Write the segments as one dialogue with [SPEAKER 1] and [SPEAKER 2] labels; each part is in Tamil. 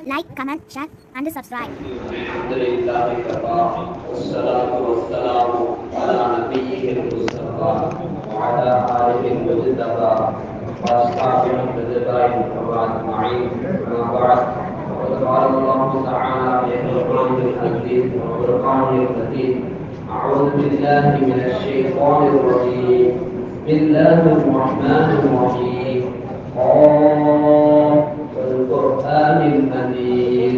[SPEAKER 1] Like, comment, share, and subscribe.
[SPEAKER 2] الحمد لله كفى والصلاة والسلام على نبيه المصطفى وعلى آله المجتبى وأصحابه الرضوان أجمعين أما بعد فقد قال الله تعالى في القرآن العزيز والفرقان المجيد أعوذ بالله من الشيطان الرجيم بسم الله الرحمن الرحيم والقرآن المجيد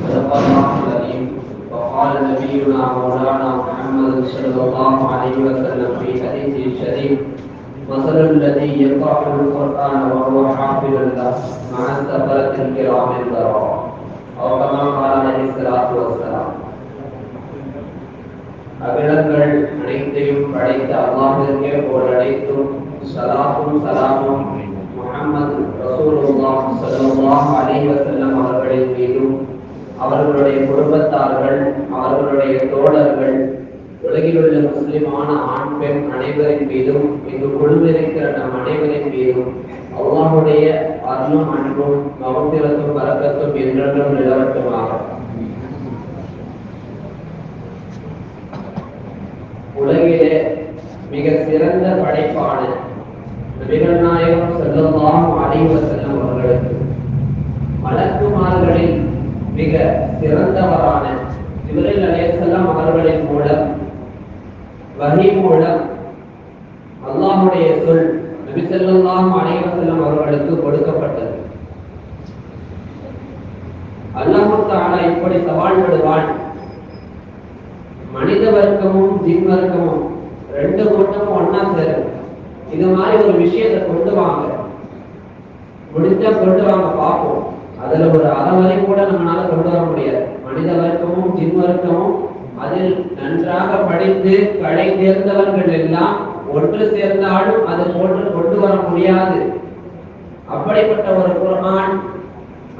[SPEAKER 2] صدق الله العظيم وقال نبينا مولانا محمد صلى الله عليه وسلم في حديثه الشريف مثل الذي يقرأ القرآن وهو حافظ له مع السفرة الكرام البررة أو كما قال عليه الصلاة والسلام அகிலங்கள் அனைத்தையும் படைத்த அல்லாஹ்விற்கே புகழனைத்தும் ஸலாத்தும் ஸலாமும் முஹம்மது ரசூலுல்லாஹ் ஸல்லல்லாஹு அலைஹி வஸல்லம் அவர்களின் மீதும் அவர்களுடைய குடும்பத்தார்கள் அவர்களுடைய தோழர்கள் உலகில் உள்ள முஸ்லிமான ஆண் பெண் அனைவரின் மீதும் இங்கு குழுவிருக்கிற நம் அனைவரின் மீதும் அல்லாஹ்வுடைய அருளும் அன்பும் மகஃபிரத்தும் பரக்கத்தும் என்றென்றும் நிலவட்டுமாக. உலகிலே மிக சிறந்த படைப்பான நபிகள் நாயகம் ஸல்லல்லாஹு அலைஹி வஸல்லம் அவர்களுக்கு மலக்குமார்களில் மிக சிறந்தவரான ஜிப்ரீல் அலைஹிஸ்ஸலாம் அவர்களின் மூலம் வஹி மூலம் அல்லாஹ்வுடைய சொல் நபி ஸல்லல்லாஹு அலைஹி வஸல்லம் அவர்களுக்கு கொடுக்கப்பட்டது. அல்லாஹ் தஆலா இப்படி சவால் விடுவான், மனித வர்க்கமும் ஜின் வர்க்கமும் ரெண்டு கூட்டமும் ஒன்னா சேரும், இது மாதிரி ஒரு விஷயத்தை கொண்டு வாங்க, முடிஞ்சா கொண்டு வாங்க பார்ப்போம். அதுல ஒரு அறவரை கூட நம்மளால கொண்டு வர முடியாது. மனித வர்க்கமும் ஜின் வர்க்கமும் அதில் நன்றாக படித்து கடை தேர்ந்தவர்கள் எல்லாம் ஒன்று சேர்ந்தாலும் அதை போன்று கொண்டு வர முடியாது. அப்படிப்பட்ட ஒரு குர்ஆன்,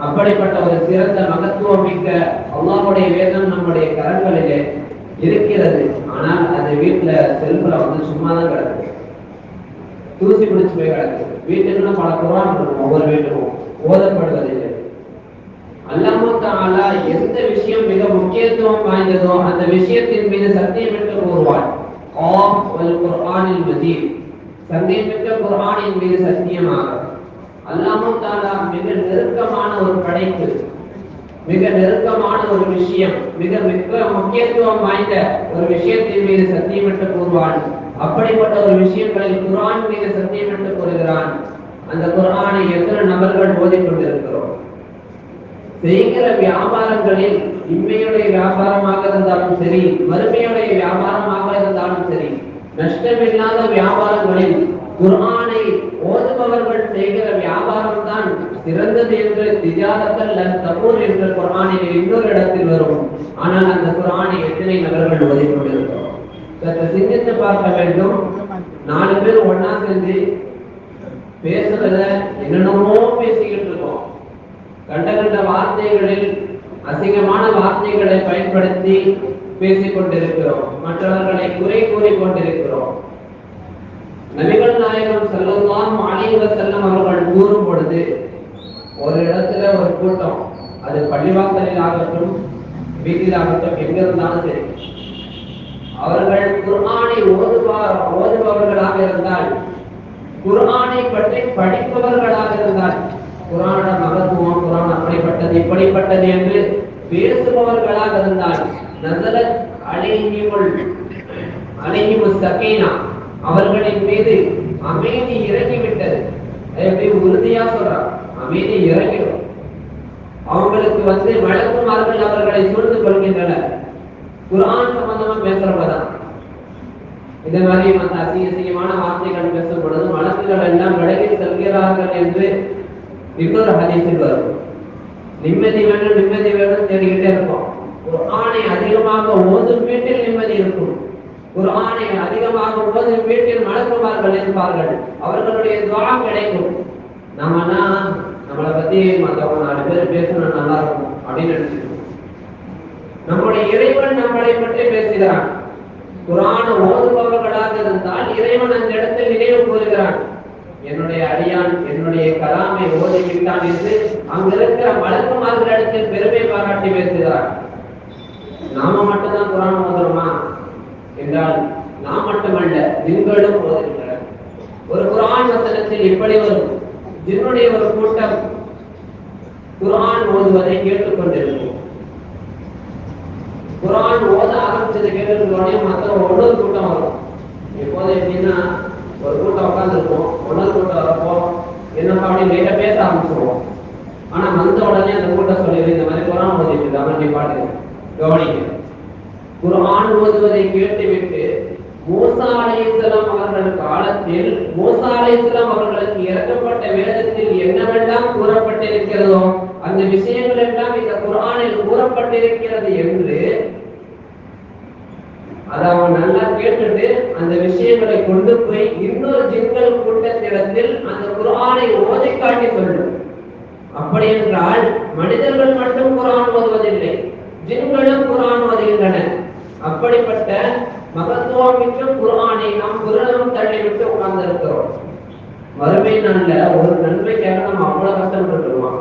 [SPEAKER 2] அப்படிப்பட்ட ஒரு சிறந்த மகத்துவம் மிக்க அல்லாஹ்வுடைய வேதம் நம்முடைய கரங்களிலே இருக்கிறது. ஆனால் அது வீட்டுல செல்ஃப்ல சும்மா தான் கிடக்கு, தூசி பிடிச்சு போய் கிடக்கு. வீட்டுக்குள்ள பல குர்ஆன் இருக்கும், ஒவ்வொரு வீட்டுக்கும் ஓதப்படுவதில்லை. அல்லாஹ் தஆலா எந்த விஷயம் மிக முக்கியத்துவம் வாய்ந்ததோ அந்த விஷயத்தின் மீது சத்தியமிட்டு கூறுவான், ஆம் வல் குர்ஆனில் மஜீத், சத்தியமிக்க குர்ஆனின் மீது சத்தியமாக. அல்லாஹ் தஆலா மிக நெருக்கமான ஒரு படைப்பு, மிக நெருக்கமான ஒரு விஷயம், மிக மிக முக்கியத்துவம் வாய்ந்த ஒரு விஷயத்தின் மீது சத்தியமிட்டு கூறுவான். அப்படிப்பட்ட ஒரு விஷயங்களில் குர்ஆன் மீது சத்தியமிட்டு கூறுகிறான். அந்த குர்ஆனை எத்தனை நபர்கள் ஓதிக்கொண்டிருக்கிறோம்? செய்கிற வியாபாரங்களில் இம்மையுடைய வியாபாரமாக இருந்தாலும் சரி, மறுமையுடைய வியாபாரமாக இருந்தாலும் சரி, நஷ்டமில்லாத வியாபாரங்களில் குர்ஆனை ஓதுபவர்கள் செய்கிற வியாபாரம் தான் சிறந்தது என்று திஜாரத்தல் லன் தபூர் என்ற குர்ஆனில் இன்னொரு இடத்தில் வரும். ஆனால் அந்த குர்ஆனை எத்தனை நபர்கள் ஓதிக்கொண்டிருக்கிறோம்? சற்று சிந்தித்து பார்க்க வேண்டும். 4 பேர் ஒன்னா சேர்ந்து பேசுறத என்னென்னமோ பேசிக்கிட்டு இருக்கோம். கண்ட கண்ட வார்த்தைகளில் அசிங்கமான வார்த்தைகளை பயன்படுத்தி பேசிக் கொண்டிருக்கிறோம், மற்றவர்களை குறை கூறிக் கொண்டிருக்கிறோம். நபிகள் நாயகம் ஸல்லல்லாஹு அலைஹி வஸல்லம் அவர்கள் கூறும் பொழுது ஒரு இடத்துல ஒரு கூட்டம், அது பள்ளிவாசலில் ஆகட்டும் வீட்டிலாகட்டும் எங்க இருந்தாலும் சரி, அவர்கள் குர்ஆனை ஓதுபவர்களாக இருந்தால், குர்ஆனை பற்றி படிப்பவர்களாக இருந்தால், குர்ஆனோட மகத்துவம், குர்ஆன் அப்படிப்பட்டது இப்படிப்பட்டது என்று பேசுபவர்களாக இருந்தால், நஸலத் அலைஹிமுஸ் ஸகீனா, அவர்களின் மீது அமைதி இறங்கிவிட்டது. எப்படி உறுதியா சொல்றான், அமைதி இறங்கிடும். அவங்களுக்கு மலக்குமார்கள் அவர்களை சூழ்ந்து கொள்கின்றனர். குர்ஆன் சம்பந்தமா பேசுறவதான் இந்த மாதிரி மற்ற அசிங்கமான வார்த்தைகள் பேசும் பொழுது மலக்குகள் எல்லாம் விலகி செல்கிறார்கள் என்று இன்னொரு ஹதீஸில் வரும். நிம்மதி வேணும் தேடிக்கிட்டே இருக்கும். குர்ஆனை அதிகமாக ஓதும் வீட்டில் நிம்மதி இருக்கும். குர்ஆனை அதிகமாக ஓதும் வீட்டில் மலக்குமார்கள் இருப்பார்கள், அவர்களுடைய துஆ கிடைக்கும். நம்மளை பத்தி மற்றவங்க 4 பேர் பேசணும் நல்லா இருக்கும் அப்படின்னு நினைச்சிருக்கோம். நம்முடைய இறைவன் நம்மளை பற்றி பேசுகிறான். குர்ஆனை ஓதுபவர்களாக இருந்தால் இறைவன் அந்த இடத்தில் நினைவு கூறுகிறான், என்னுடைய அடியான் என்னுடைய கலாமை ஓதிவிட்டான் என்று அங்கிருக்கிற மலக்குமார்களிடத்தில் பாராட்டி பேசுகிறார். நாம மட்டும்தான் குர்ஆன் ஓதுறோமா என்றால் நாம் மட்டுமல்ல, ஜின்களும் ஓதுகின்றனர். ஒரு குர்ஆன் வசனத்தில் இப்படி வரும், ஜின்னுடைய ஒரு கூட்டம் குர்ஆன் ஓதுவதை கேட்டுக்கொண்டிருக்கும். குர்ஆன் ஓத ஆரம்பிச்சதை கேட்டுக்கொண்டே மற்ற ஒவ்வொரு கூட்டம் வரும். இப்போது எப்படின்னா, ஒரு கூட்டம் உட்காந்துருக்கும், ஒன்னொரு கூட்டம் வரப்போ என்னப்பா அப்படின்னு லைட்டா பேச ஆரம்பிச்சிருவோம். ஆனா வந்த உடனே அந்த கூட்டம் சொல்லிடு, இந்த மாதிரி குர்ஆன் ஓதிட்டு இருக்காங்க, நீ பாட்டு கவனிங்க. குர்ஆன் ஓதுவதை கேட்டுவிட்டு மூசா அலைஹிஸ்ஸலாம் அவர்கள் காலத்தில் மூசா அலைஹிஸ்ஸலாம் அவர்களுக்கு இறக்கப்பட்ட வேதத்தில் என்னவெல்லாம் கூறப்பட்டிருக்கிறதோ அந்த விஷயங்கள் எல்லாம் இந்த குர்ஆனில் கூறப்பட்டிருக்கிறது என்று அதை அவன் நல்லா கேட்டுட்டு அந்த விஷயங்களை கொண்டு போய் இன்னொரு ஜின்கள் கூட்டத்திடத்தில் அந்த குர்ஆனை ஓதி காட்டி சொல்லும். அப்படி என்றால் மனிதர்கள் மட்டும் குர்ஆன் ஓதுவதில்லை, ஜின்களும் குர்ஆன் ஓதுகின்றன. அப்படிப்பட்ட மகத்துவமிக்க குர்ஆனை நாம் குர்ஆனும் தள்ளிவிட்டு உட்கார்ந்து இருக்கிறோம். மறுமை நாள்ல ஒரு நன்மைக்காக நம்ம அவ்வளவு கஷ்டப்பட்டுருவோம்.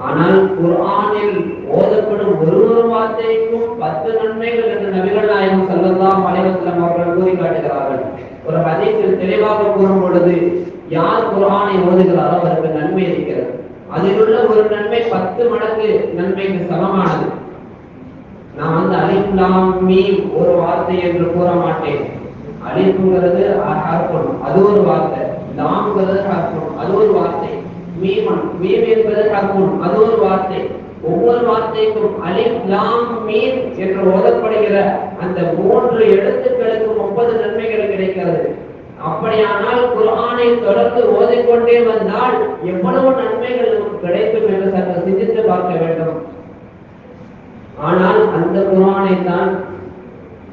[SPEAKER 2] ஆனால் குர்ஆனில் ஓதப்படும் ஒரு வார்த்தைக்கும் 10 நன்மைகள் என்று நபிகள் நாயகம் ஸல்லல்லாஹு அலைஹி வஸல்லம் அவர்கள் கூறி காட்டுகிறார்கள். ஒரு ஹதீஸில் தெளிவாக கூறும் பொழுது, யார் குர்ஆனை ஓதுகிறாரோ அவருக்கு நன்மை இருக்கிறது. அதில் உள்ள ஒரு நன்மை 10 மடங்கு நன்மைக்கு சமமானது. நான் அலிஃப் லாம் மீம் ஒரு வார்த்தை என்று கூற மாட்டேன். அலிஃப்ங்கிறது ஹர்ஃபுன், அது ஒரு வார்த்தை. லாம்ங்கிறது ஹர்ஃபுன், அது ஒரு வார்த்தை. மீம் என்பது ஹர்ஃபுன், அது ஒரு வார்த்தை. ஒவ்வொரு வார்த்தைக்கும் அலிஃப் லாம் மீம் என்று ஓதப்படுகிற அந்த 3 எழுத்துக்களுக்கு 30 நன்மைகள் கிடைக்கிறது. அப்படியானால் குர்ஆனை தொடர்ந்து ஓதிக்கொண்டே வந்தால் எவ்வளவு நன்மைகள் நமக்கு கிடைக்கும் என்று சற்று சிந்தித்து பார்க்க வேண்டும். ஆனால் அந்த குர்ஆனை தான்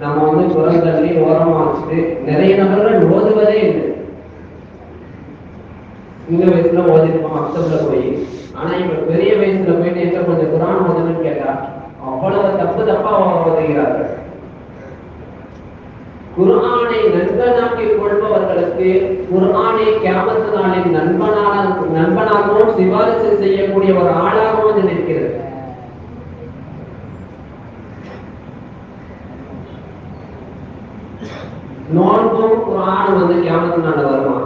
[SPEAKER 2] நம்ம புறந்தள்ளி ஓரமா வச்சுட்டு நிறைய நபர்கள் ஓதுவதே இல்லை. சின்ன வயசுல ஓதிருப்போம் அக்டோபர்ல போய், ஆனா இப்ப பெரிய வயசுல போயிட்டு எங்க கொஞ்சம் குர்ஆன் ஓதுன்னு கேட்டா அவ்வளவு தப்பா ஓதுகிறார்கள். குர்ஆனை நண்பனாக்கிக் கொள்பவர்களுக்கு குர்ஆனை கியாமத் நாளில் நண்பனாகவும் சிபாரிசு செய்யக்கூடிய ஒரு ஆளாகவும் நிற்கிறது. நோன்பும் குர்ஆனும் கியாமத் நாள்ல வருமா?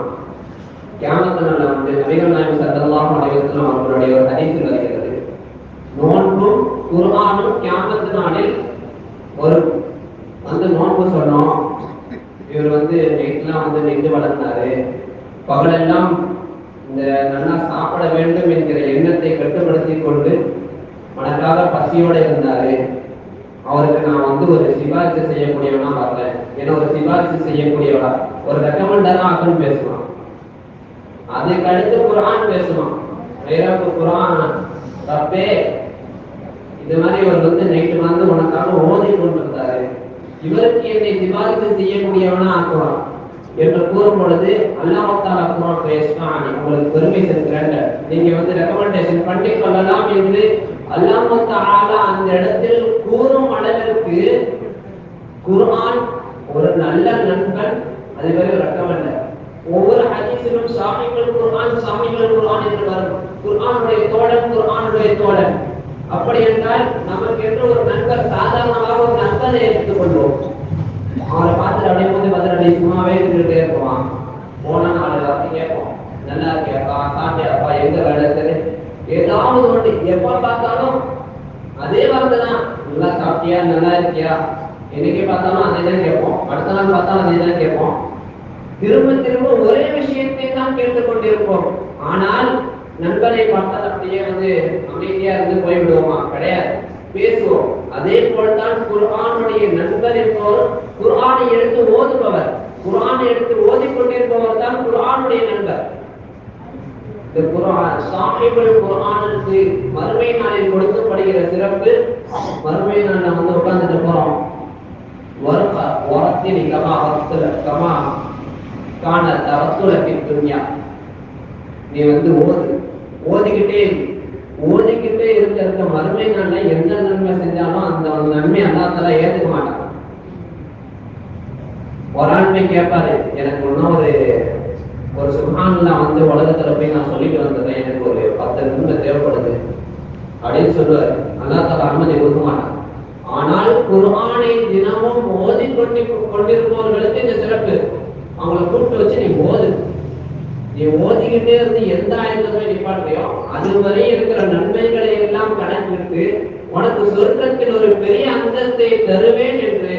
[SPEAKER 2] கியாமத் நாள்ல நபிகள் நாயகம் ஸல்லல்லாஹு அலைஹி வஸல்லம் அவர்களுடைய ஒரு ஹதீஸில் வருகிறது, நோன்பும் குர்ஆனும் கியாமத் நாளில் வரும். நோன்பு சொன்னோம், இவர் நைட்லாம் நின்று வளர்ந்தாரு, பகலெல்லாம் இந்த நல்லா சாப்பிட வேண்டும் என்கிற எண்ணத்தை கட்டுப்படுத்தி கொண்டு மனக்காக பசியோட இருந்தாரு, அவருக்கு நான் ஒரு சிபாரிசு செய்யக்கூடியவனா வரல, ஏன்னா ஒரு சிபாரிசு செய்யக்கூடியவா ஒரு ரெக்கமெண்டரா ஆக்குன்னு பேசுவான். அதுக்கு அடுத்து குர்ஆன் பேசுவான். குர்ஆன் ரப்பே இது மாதிரி இவர் நைட்டு உனக்காக ஓதி கொண்டிருந்தாரு, இவருக்கு என்னை சிபாரிசு செய்யக்கூடியவனா ஆக்குவான் என்று கூறும் பொழுது அல்லாஹ் தஆலா குர்ஆன் பேசுவான், உங்களுக்கு பெருமை சேர்க்கிறேன், நீங்க ரெக்கமெண்டேஷன் பண்ணி கொள்ளலாம் என்று அல்லாஹ் தஆலா அந்த இடத்தில் கூறும் அளவிற்கு குர்ஆன் ஒரு நல்ல நண்பன். அது வேற ரெக்கமெண்ட். ஒவ்வொரு ஹதீஸிலும் சாமிகள் குர்ஆன் என்று வரும். குர்ஆனுடைய தோழன். அப்படி என்றால் நமக்கு என்று ஒரு நண்பர் சாதாரணமாக ஒரு நண்பனை எடுத்துக் கொள்வோம். அவரை பார்த்துட்டு அப்படியே பதிலடி சும்மாவே இருந்துகிட்டே இருப்பான். போனா 4 வார்த்தை கேட்போம், நல்லா இருக்கியாப்பா, சாப்பிட்டியாப்பா, எங்க வேலை சரி, ஏதாவது ஒன்று. எப்ப பார்த்தாலும் அதே வார்த்தை தான், நல்லா சாப்பிட்டியா, நல்லா இருக்கியா, என்னைக்கு பார்த்தாலும் அதே தான் கேட்போம், அடுத்த நாள் பார்த்தாலும் அதே தான் கேட்போம். திரும்ப ஒரே விஷயத்தை தான் கேட்டுக்கொண்டிருப்போம். ஆனால் நண்பனை பார்த்தால் அப்படியே அமைதியா இருந்து போய்விடுவோமா? கிடையாது, பேசுவோம். அதே போல்தான் குர்ஆனுடைய நண்பர் என்பவர் குர்ஆனை எடுத்து ஓதுபவர், குர்ஆனை எடுத்து ஓதிக்கொண்டிருப்பவர் தான் குர்ஆனுடைய நண்பர். இந்த குர்ஆன் சாஹிபுல் குர்ஆனுக்கு மறுமை நாளில் கொடுக்கப்படுகிற சிறப்பு. மறுமை நாள்ல உட்கார்ந்துட்டு போறோம், வரத்தின் கமா காண தவத்துலத்தின் துன்யா, நீ ஓதிக்கிட்டே இருக்க மறுமை நாள்ல எந்த நன்மை செஞ்சாலும் அந்த நன்மை அல்லாஹ் தஆலா ஏத்துக்க மாட்டான். ஒரு ஆண்மை கேட்பாரு, எனக்கு இன்னும் ஒரு சுப்ஹானல்லாஹ் உலகத்துல போய் நான் சொல்லிட்டு வந்தேன், எனக்கு ஒரு 10 நிமிடம் தேவைப்படுது, அப்படின்னு சொல்லுவார். அல்லாஹ் தஆலா அனுமதி கொடுக்க மாட்டான். ஆனால் குர்ஆனை தினமும் ஓதி கொண்டிருப்பவர்களுக்கு இந்த சிறப்பு. அவங்களை கூப்பிட்டு வச்சு நீ ஓதிக்கிட்டே இருந்து எந்த ஆயத்தை நிப்பாட்டையோ அதுவரை இருக்கிற நன்மைகளை எல்லாம் கணக்கிட்டு உனக்கு சொர்க்கத்தில் ஒரு பெரிய அந்தஸ்தை தருவேன் என்று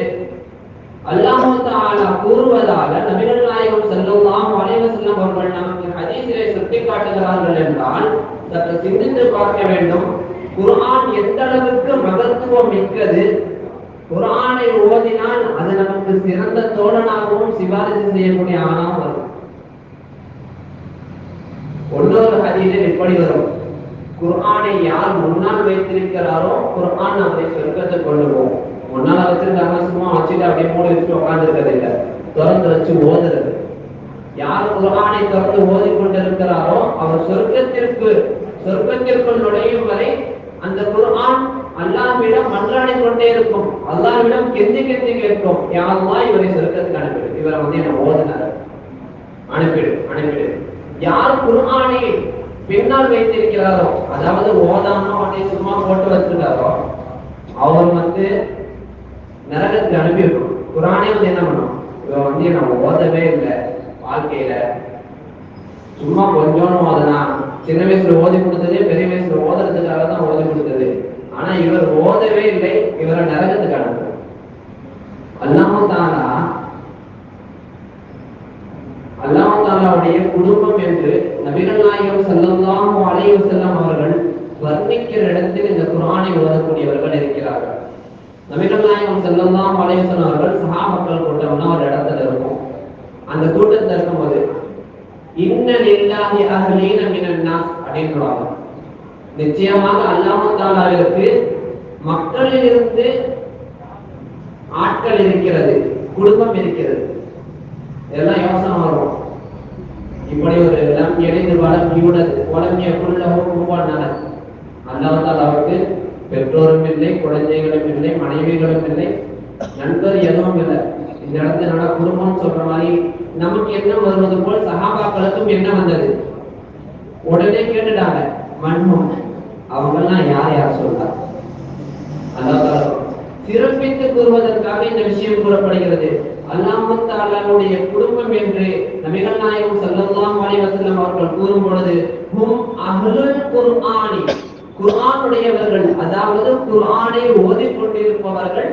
[SPEAKER 2] அல்லாஹ் தஆலா கூறுவதாக நபிகள் நாயகம் ஸல்லல்லாஹு அலைஹி வஸல்லம் அவர்கள் நமக்கு ஹதீஸிலே சுட்டிக்காட்டுகிறார்கள் என்றால் சற்று சிந்தித்து பார்க்க வேண்டும். குர்ஆன் எந்த அளவுக்கு மகத்துவம் மிக்கது. குர்ஆனை ஓதினால் அது நமக்கு சிறந்த தோழனாகவும் சிபாரிசு செய்யக்கூடிய ஆணாகவும் வரும். ஒன்னொரு ஹதீஸில் இப்படி வரும், குர்ஆனை யார் முன்னால் வைத்திருக்கிறாரோ குர்ஆன் அவரை சொர்க்கத்தை கொண்டு போகும். முன்னால் வச்சிருக்காங்க, சும்மா வச்சுட்டு அப்படியே மூடி வச்சுட்டு உட்கார்ந்து இருக்கிறது இல்லை, திறந்து வச்சு ஓதுறது. யார் குர்ஆனை திறந்து ஓதி கொண்டிருக்கிறாரோ அவர் சொர்க்கத்திற்குள் நுழையும் வரை அந்த குர்ஆன் அல்லாஹ்விடம் மன்றாடி கொண்டே இருக்கும். அல்லாஹ்விடம் கெஞ்சி கேட்கும், யா அல்லாஹ் இவரை சொர்க்கத்துக்கு அனுப்பிடு, இவரை என்ன ஓதுனார், அனுப்பிடு. யார் குர்ஆனை பின்னால் வைத்திருக்கிறாரோ, அதாவது ஓதாம அவனை சும்மா போட்டு வச்சிருக்காரோ அவர் நரகத்துக்கு அனுப்பியிருக்கும். குர்ஆனை என்ன பண்ணும், இவன் நம்ம ஓதவே இல்லை வாழ்க்கையில, சும்மா கொஞ்சம் ஓதனா, சின்ன வயசுல ஓதி கொடுத்ததே பெரிய வயசுல ஓதுறதுக்காக தான் ஓதி கொடுத்தது. ஆனா இவர் ஓதவே இல்லை, இவரை நரகத்துக்கு அனுப்பும். அல்லாஹ் தஆலாவுடைய குடும்பம் என்று நபிகள் நாயகம் ஸல்லல்லாஹு அலைஹி வஸல்லம் அவர்கள் வர்ணிக்கிற இடத்தில் இந்த குர்ஆனை ஓதக்கூடியவர்கள் இருக்கிறார்கள். நபிகள் நாயகம் ஸல்லல்லாஹு அலைஹி வஸல்லம் அவர்கள் சஹாபாக்கள் கூட்டம்னா ஒரு இடத்துல இருக்கும். அந்த கூட்டத்தில் இருக்கும்போது இன்ன லில்லாஹி அஹ்லீன மினன் நாஸ் அப்படின்றாங்க. நிச்சயமாக அல்லாஹ் தஆலாவிற்கு மக்களிலிருந்து ஆட்கள் இருக்கிறது, குடும்பம் இருக்கிறது. இதெல்லாம் யோசனை வரும். இப்படி ஒரு லம் எளிது வளம் யூடது வளமிய குள்ளவும் குருவானான அல்லாஹ் தஆலாவுக்கு பெற்றோரும் இல்லை, குழந்தைகளும் இல்லை, மனைவிகளும் இல்லை, நண்பர் எதுவும் இல்லை. இந்த இடத்துல நல்லா குடும்பம் சொல்ற மாதிரி நமக்கு என்ன வருவது போல் சஹாபாக்களுக்கும் என்ன வந்தது. உடனே கேட்டுட்டாங்க, மண்ணும் அவங்க எல்லாம் யார் சொல்றாங்க. அல்லாஹ் சிறப்பித்து கூறுவதற்காக இந்த விஷயம் கூறப்படுகிறது. அல்லாஹ் தஆலாவுடைய குடும்பம் என்று நபிகள் நாயகம் ஸல்லல்லாஹு அலைஹி வஸல்லம் அவர்கள் கூறும் பொழுது ஹும் அஹ்லுல் குர்ஆனி, குர்ஆனுடையவர்கள், அதாவது குர்ஆனை ஓதிக் கொண்டிருப்பவர்கள்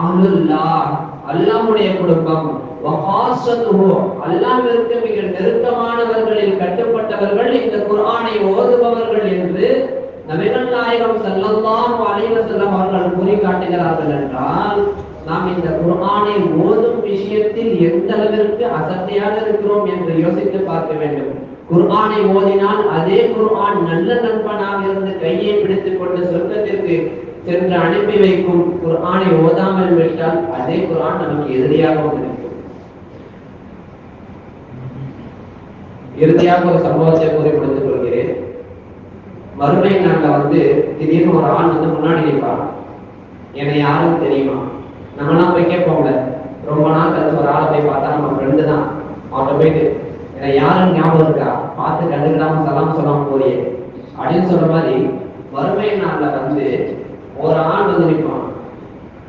[SPEAKER 2] அஹ்லுல்லாஹ், அல்லாஹ்வுடைய குடும்பம். வஹாஸத்துஹு, அல்லாஹ்விற்கு மிக நெருக்கமானவர்களில் கட்டுப்பட்டவர்கள் இந்த குர்ஆனை ஓதுபவர்கள் என்று நபிகள் நாயகம் ஸல்லல்லாஹு அலைஹி வஸல்லம் அவர்கள் கூறி காட்டுகிறார்கள். என்றால் நாம் இந்த குர்ஆனை ஓதும் விஷயத்தில் எந்த அளவிற்கு அசட்டையாக இருக்கிறோம் என்று யோசித்து பார்க்க வேண்டும். குர்ஆனை ஓதினால் அதே குர்ஆன் நல்ல நண்பனாக இருந்து கையை பிடித்துக் கொண்டு சொர்க்கத்திற்கு சென்று அனுப்பி வைக்கும். குர்ஆனை ஓதாமல் விட்டால் அதே குர்ஆன் நமக்கு எதிரியாகவும் இருக்கும். இறுதியாக ஒரு சம்பவத்தை கூறி கொடுத்துக் கொள்கிறேன். மறுமை நாள்ல திடீர்னு ஒரு ஆண் முன்னாடி நிற்பான். என்னை யாரும் தெரியுமா, நம்மளாம் போய் கேட்போம்ல, ரொம்ப நாள் கழிச்சு ஒரு ஆளை போய் பார்த்தா நம்ம ஃப்ரெண்டு தான், அவன்கிட்ட போயிட்டு என்னை யாரும் ஞாபகம் இருக்கா, பார்த்து கண்டுக்கிடாம சலாம் சொல்லாம போறியே அப்படின்னு சொல்ற மாதிரி மறுமை நாள்ல ஒரு ஆண் நிற்பான்.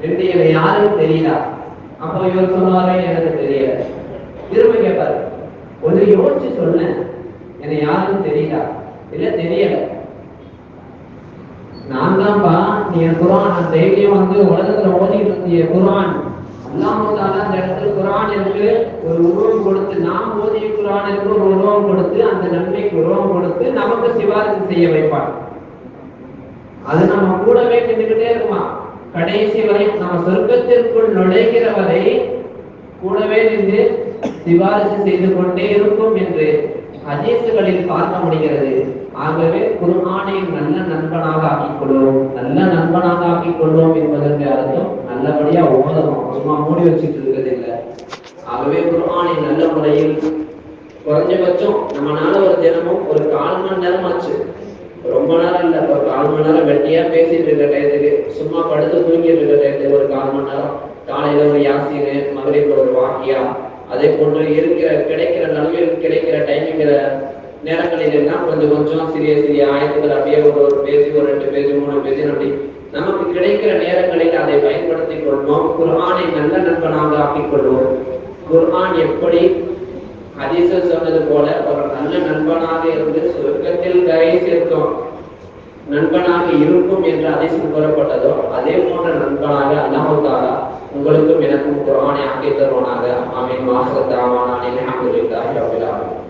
[SPEAKER 2] ரெண்டு என்னை யாரும் தெரியல. அப்போ இவர் சொல்லுவாரு, எனக்கு தெரியல. திரும்ப கேட்பாரு, கொஞ்சம் யோசிச்சு சொல்ல, என்னை யாரும் தெரியல. இல்ல தெரியல, நான் தான்ப்பா நீ குர்ஆன் டெய்லியும் உலகத்துல ஓதிட்டு இருந்திய குர்ஆன். அல்லாஹ் தஆலா அந்த இடத்துல குர்ஆனுக்கு ஒரு உருவம் கொடுத்து, நாம் ஓதிய குர்ஆனுக்கு ஒரு உருவம் கொடுத்து, அந்த நன்மைக்கு உருவம் கொடுத்து நமக்கு சிபாரிசு செய்ய வைப்பான். அது நம்ம கூடவே நின்றுகிட்டே இருக்குமா, கடைசி வரை நம்ம சொர்க்கத்திற்குள் நுழைகிற வரை கூடவே நின்று சிபாரிசு செய்து கொண்டே இருக்கும் என்று ஹதீஸ்களில் பார்க்க முடிகிறது. ஆகவே குர்ஆனை நல்ல நண்பனாக ஆக்கிக் கொள்வோம் என்பதற்கு அர்த்தம் நல்லபடியா ஓதணும், சும்மா மூடி வச்சுட்டு இருக்கிறது இல்லை. ஆகவே குர்ஆனை நல்ல முறையில் குறைஞ்சபட்சம் நம்மளால ஒரு தினமும் ஒரு 1/4 மணி நேரம் ஆச்சு, ரொம்ப நேரம் இல்லை, ஒரு 1/4 மணி நேரம் வெட்டியா பேசிட்டு இருக்க டயத்துக்கு, சும்மா படுத்து தூங்கிட்டு இருக்க டயத்துக்கு ஒரு 1/4 மணி நேரம், காலையில ஒரு யாசீனு, மகரிப்ல ஒரு வாக்கியா, அதே போன்று கிடைக்கிற நடுவில் கிடைக்கிற டைமிங்கிற நேரங்களில் எல்லாம் கொஞ்சம் கொஞ்சம் சிறிய சிறிய ஆயத்துக்கள் அப்படியே ஒரு பேஜ், ஒரு 2 பேஜ், 3 பேஜ் அப்படி நமக்கு கிடைக்கிற நேரங்களில் அதை பயன்படுத்திக் கொள்வோம். குர்ஆனை நல்ல நண்பனாக ஆக்கிக் கொள்வோம். குர்ஆன் எப்படி ஹதீஸில் சொன்னது போல ஒரு நல்ல நண்பனாக இருந்து சொர்க்கத்தில் கரை சேர்க்கும் நண்பனாக இருக்கும் என்று ஹதீஸில் கூறப்பட்டதோ அதே போன்ற நண்பனாக அல்லாஹ் தஆலா உங்களுக்கும் எனக்கும் குர்ஆனை ஆக்கி தருவானாக. ஆமீன். வாஹிரு தஅவானா அல்ஹம்துலில்லாஹி ரப்பில் ஆலமீன்.